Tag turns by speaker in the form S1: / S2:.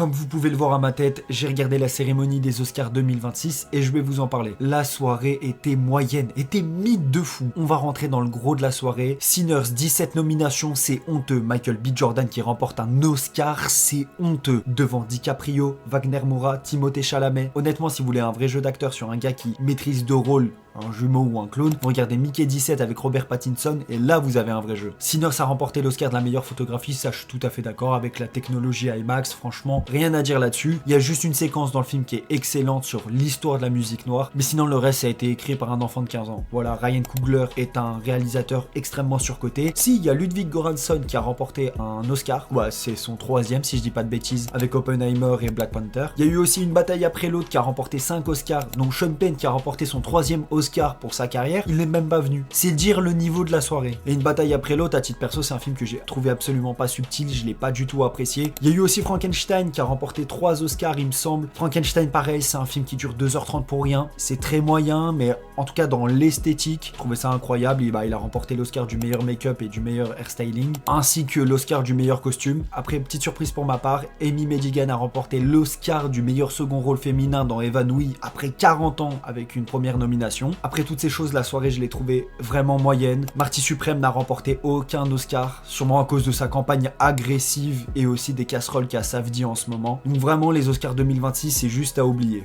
S1: Comme vous pouvez le voir à ma tête, j'ai regardé la cérémonie des Oscars 2026 et je vais vous en parler. La soirée était moyenne, était mythe de fou. On va rentrer dans le gros de la soirée. Sinners, 17 nominations, c'est honteux. Michael B. Jordan qui remporte un Oscar, c'est honteux. Devant DiCaprio, Wagner Moura, Timothée Chalamet. Honnêtement, si vous voulez un vrai jeu d'acteur sur un gars qui maîtrise deux rôles, un jumeau ou un clone, vous regardez Mickey 17 avec Robert Pattinson et là vous avez un vrai jeu. Sinners a remporté l'Oscar de la meilleure photographie, ça je suis tout à fait d'accord avec la technologie IMAX, franchement rien à dire là-dessus. Il y a juste une séquence dans le film qui est excellente sur l'histoire de la musique noire, mais sinon le reste ça a été écrit par un enfant de 15 ans. Voilà, Ryan Coogler est un réalisateur extrêmement surcoté. Si, il y a Ludwig Göransson qui a remporté un Oscar, ouais, c'est son troisième si je dis pas de bêtises, avec Oppenheimer et Black Panther. Il y a eu aussi une bataille après l'autre qui a remporté 5 Oscars, dont Sean Penn qui a remporté son troisième Oscar pour sa carrière, il n'est même pas venu. C'est dire le niveau de la soirée. Et une bataille après l'autre, à titre perso, c'est un film que j'ai trouvé absolument pas subtil, je l'ai pas du tout apprécié. Il y a eu aussi Frankenstein qui a remporté 3 Oscars, il me semble. Frankenstein, pareil, c'est un film qui dure 2h30 pour rien. C'est très moyen, mais en tout cas dans l'esthétique, je trouvais ça incroyable. Et bah, il a remporté l'Oscar du meilleur make-up et du meilleur hairstyling, ainsi que l'Oscar du meilleur costume. Après, petite surprise pour ma part, Amy Madigan a remporté l'Oscar du meilleur second rôle féminin dans Eva-Nui après 40 ans avec une première nomination. Après toutes ces choses, la soirée, je l'ai trouvée vraiment moyenne. Marty Supreme n'a remporté aucun Oscar, sûrement à cause de sa campagne agressive et aussi des casseroles qu'a Safdie en ce moment. Donc vraiment, les Oscars 2026, c'est juste à oublier.